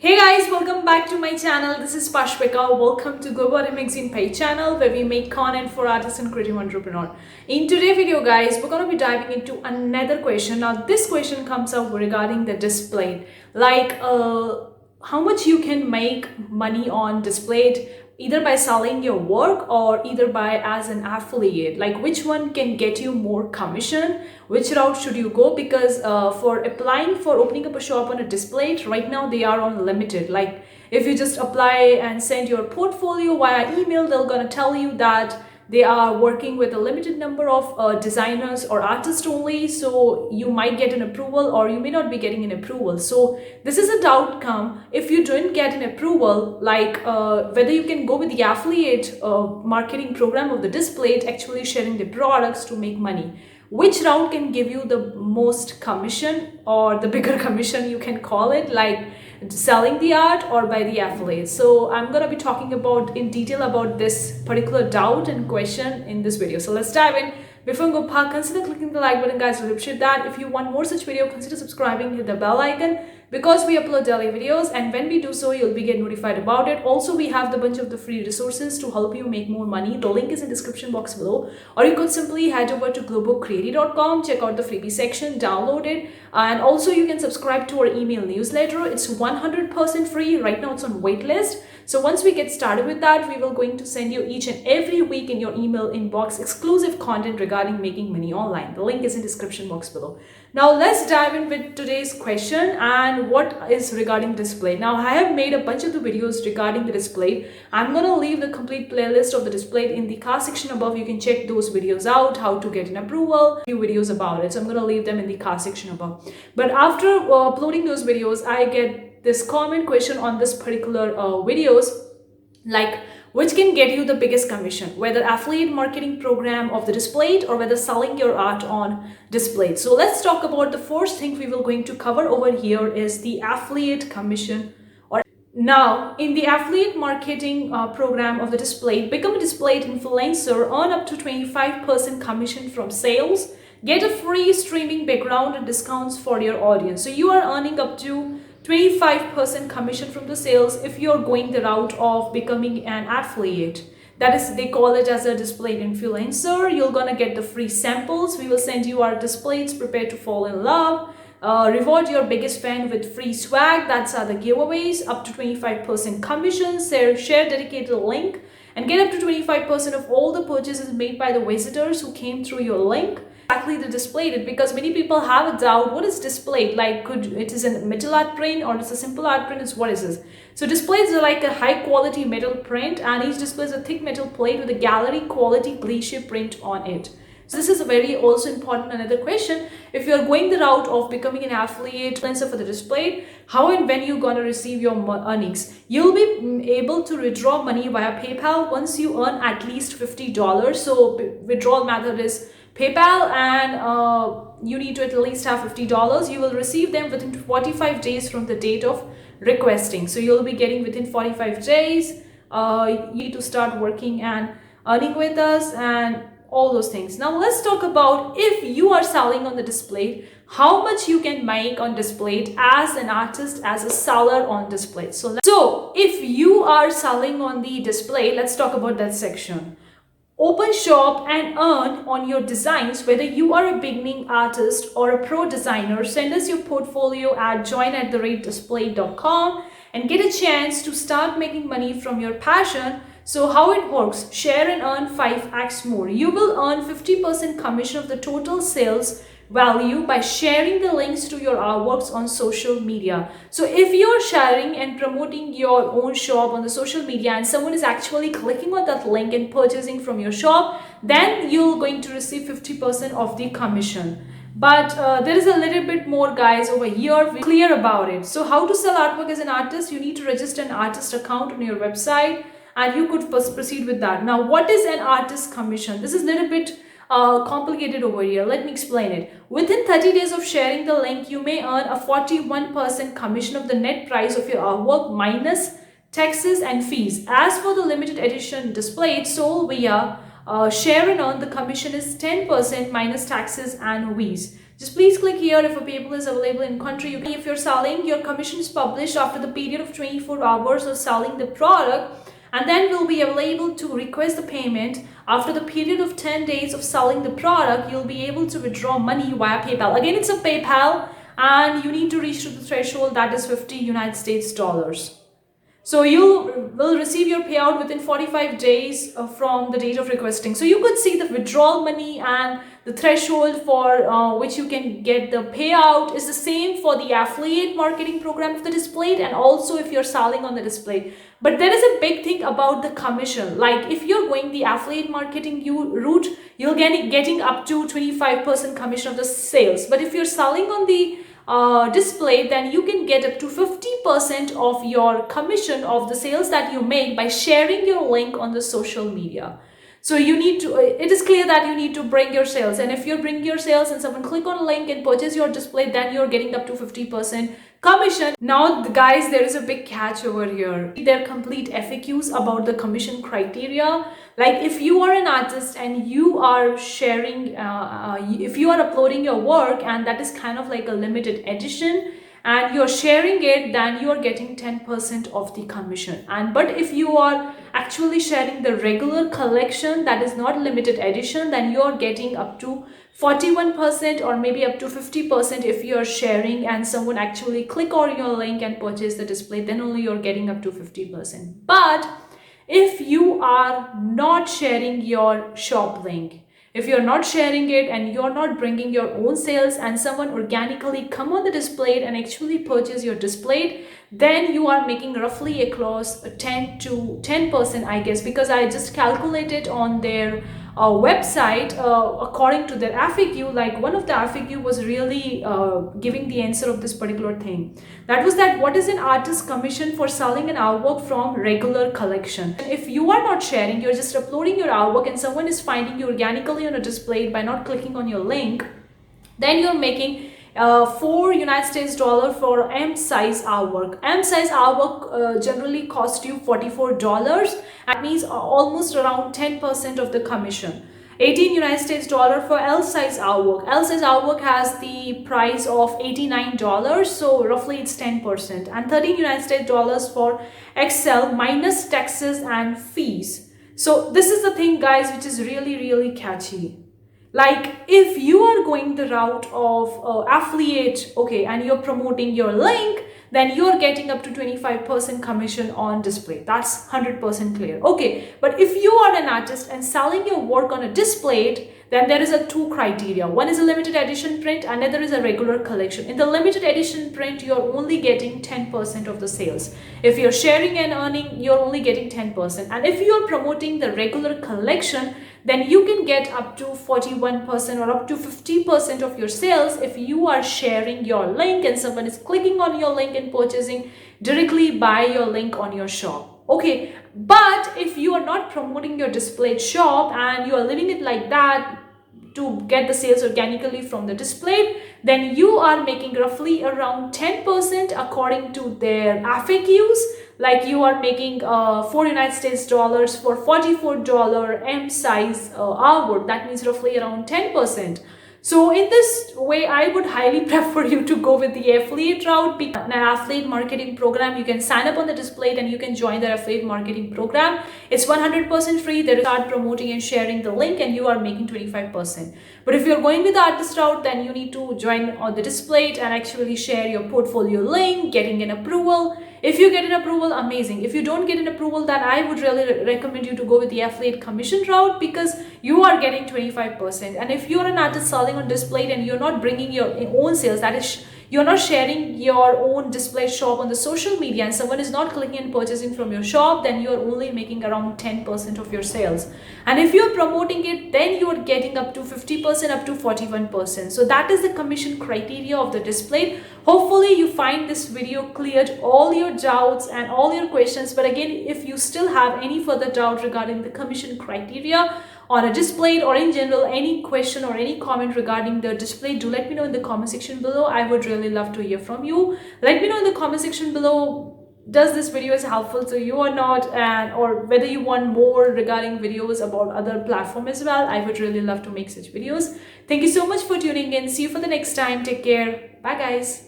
Hey guys, welcome back to my channel. This is Pashpika. Welcome to Globo Arte magazine page channel where we make content for artists and creative entrepreneur. In today's video guys, we're going to be diving into another question. Now this question comes up regarding the DISPLATE. How much you can make money on DISPLATE, either by selling your work or either by as an affiliate. Like which one can get you more commission, which route should you go? Because for applying for opening up a shop on a DISPLATE, right now they are on limited. Like if you just apply and send your portfolio via email, they're gonna tell you that they are working with a limited number of designers or artists only, so you might get an approval or you may not be getting an approval. So this is a outcome if you don't get an approval, like whether you can go with the affiliate marketing program of the DISPLATE, actually sharing the products to make money. Which route can give you the most commission or the bigger commission, you can call it, like selling the art or by the affiliate? So I'm going to be talking about in detail about this particular doubt and question in this video. So let's dive in. Before we go back, consider clicking the like button guys, really appreciate that. If you want more such video, consider subscribing, hit the bell icon, because we upload daily videos, and when we do so you'll be get notified about it. Also we have the bunch of the free resources to help you make more money. The link is in the description box below, or you could simply head over to globocreative.com, check out the freebie section, download it, and also you can subscribe to our email newsletter. It's 100% free. Right now it's on waitlist. So once we get started with that, we will going to send you each and every week in your email inbox exclusive content regarding making money online. The link is in the description box below. Now let's dive in with today's question, and what is regarding DISPLATE. Now I have made a bunch of the videos regarding the DISPLATE. I'm gonna leave the complete playlist of the DISPLATE in the card section above. You can check those videos out, how to get an approval, few videos about it. So I'm gonna leave them in the card section above. But after uploading those videos, I get this common question on this particular videos, like which can get you the biggest commission, whether affiliate marketing program of the DISPLATE or whether selling your art on DISPLATE. So let's talk about the first thing we will going to cover over here is the affiliate commission. Now in the affiliate marketing program of the DISPLATE, become a DISPLATE influencer, earn up to 25% commission from sales, get a free streaming background and discounts for your audience. So you are earning up to 25% commission from the sales if you're going the route of becoming an affiliate. That is, they call it as a DISPLATE influencer. You're gonna get the free samples. We will send you our DISPLATEs, prepare to fall in love. Reward your biggest fan with free swag. That's the giveaways, up to 25% commission. Share dedicated link and get up to 25% of all the purchases made by the visitors who came through your link. Exactly the DISPLATE, because many people have a doubt, what is DISPLATE? Like it is a metal art print or it's a simple art print? It's what is this? So DISPLATEs are like a high quality metal print, and each display is a thick metal plate with a gallery quality glacier print on it. So this is a very also important another question. If you're going the route of becoming an affiliate influencer for the DISPLATE, how and when you're gonna receive your earnings? You'll be able to withdraw money via PayPal once you earn at least $50. So withdrawal method is PayPal, and you need to at least have $50. You will receive them within 45 days from the date of requesting. So you'll be getting within 45 days. You need to start working and earning with us and all those things. Now let's talk about if you are selling on the DISPLATE, how much you can make on DISPLATE as an artist, as a seller on DISPLATE. So if you are selling on the DISPLATE, let's talk about that section. Open shop and earn on your designs. Whether you are a beginning artist or a pro designer, send us your portfolio at join@displate.com and get a chance to start making money from your passion. So how it works, share and earn 5x more. You will earn 50% commission of the total sales value by sharing the links to your artworks on social media. So if you're sharing and promoting your own shop on the social media and someone is actually clicking on that link and purchasing from your shop, then you're going to receive 50% of the commission. But there is a little bit more guys over here, we're clear about it. So how to sell artwork as an artist? You need to register an artist account on your website and you could first proceed with that. Now what is an artist commission? This is a little bit complicated over here. Let me explain it. Within 30 days of sharing the link, you may earn a 41% commission of the net price of your artwork minus taxes and fees. As for the limited edition DISPLATE sold via share and earn, the commission is 10% minus taxes and fees. Just please click here if a PayPal is available in country. If you're selling, your commission is published after the period of 24 hours of selling the product, and then will be available to request the payment after the period of 10 days of selling the product. You'll be able to withdraw money via PayPal. Again, it's a PayPal, and you need to reach to the threshold, that is 50 United States dollars. So you will receive your payout within 45 days from the date of requesting. So you could see the withdrawal money and the threshold for which you can get the payout is the same for the affiliate marketing program of the DISPLATE, and also if you're selling on the DISPLATE. But there is a big thing about the commission. Like if you're going the affiliate marketing route, you're getting up to 25% commission of the sales. But if you're selling on the DISPLATE, then you can get up to 50% of your commission of the sales that you make by sharing your link on the social media. So you need to, it is clear that you need to bring your sales, and if you're bringing your sales and someone click on a link and purchase your DISPLATE, then you're getting up to 50% commission. Now guys, there is a big catch over here. There are complete FAQs about the commission criteria. Like if you are an artist and you are sharing, if you are uploading your work and that is kind of like a limited edition and you're sharing it, then you are getting 10% of the commission. But if you are actually sharing the regular collection that is not limited edition, then you are getting up to 41% or maybe up to 50% if you are sharing and someone actually click on your link and purchase the DISPLATE, then only you're getting up to 50%. But if you are not sharing your shop link, if you're not sharing it and you're not bringing your own sales and someone organically come on the DISPLATE and actually purchase your DISPLATE, then you are making roughly across 10% I guess, because I just calculated on their website according to their FAQ. Like one of the FAQ was really giving the answer of this particular thing. That was that what is an artist's commission for selling an artwork from regular collection. If you are not sharing, you're just uploading your artwork and someone is finding you organically on a DISPLATE by not clicking on your link, then you're making 4 United States dollar for M size artwork. M size artwork generally cost you $44. That means almost around 10% of the commission. 18 United States dollar for L size artwork. L size artwork has the price of $89, so roughly it's 10%. And 13 United States dollars for XL minus taxes and fees. So this is the thing guys, which is really catchy. Like if you are going the route of affiliate, okay, and you're promoting your link, then you're getting up to 25% commission on DISPLATE. That's 100% clear. Okay, but if you are an artist and selling your work on a DISPLATE, then there is a 2 criteria. One is a limited edition print, another is a regular collection. In the limited edition print, you're only getting 10% of the sales. If you're sharing and earning, you're only getting 10%. And if you're promoting the regular collection, then you can get up to 41% or up to 50% of your sales if you are sharing your link and someone is clicking on your link and purchasing directly by your link on your shop. Okay, but if you are not promoting your DISPLATE shop and you are leaving it like that to get the sales organically from the DISPLATE, then you are making roughly around 10% according to their FAQs. Like you are making 4 United States dollars for $44 M size artwork. That means roughly around 10%. So in this way, I would highly prefer you to go with the affiliate route. Because an affiliate marketing program, you can sign up on the DISPLATE and you can join the affiliate marketing program. It's 100% free. They start promoting and sharing the link and you are making 25%. But if you're going with the artist route, then you need to join on the DISPLATE and actually share your portfolio link, getting an approval. If you get an approval, amazing. If you don't get an approval, then I would really recommend you to go with the affiliate commission route because you are getting 25%. And if you're an artist selling on DISPLATE and you're not bringing your own sales, that is, you're not sharing your own DISPLATE shop on the social media and someone is not clicking and purchasing from your shop, then you're only making around 10% of your sales. And if you're promoting it, then you're getting up to 50%, up to 41%. So that is the commission criteria of the DISPLATE. Hopefully you find this video cleared all your doubts and all your questions. But again, if you still have any further doubt regarding the commission criteria on a DISPLATE or in general any question or any comment regarding the DISPLATE, do let me know in the comment section below. I would really love to hear from you. Let me know in the comment section below does this video is helpful to you or not, and or whether you want more regarding videos about other platform as well. I would really love to make such videos. Thank you so much for tuning in. See you for the next time. Take care. Bye guys.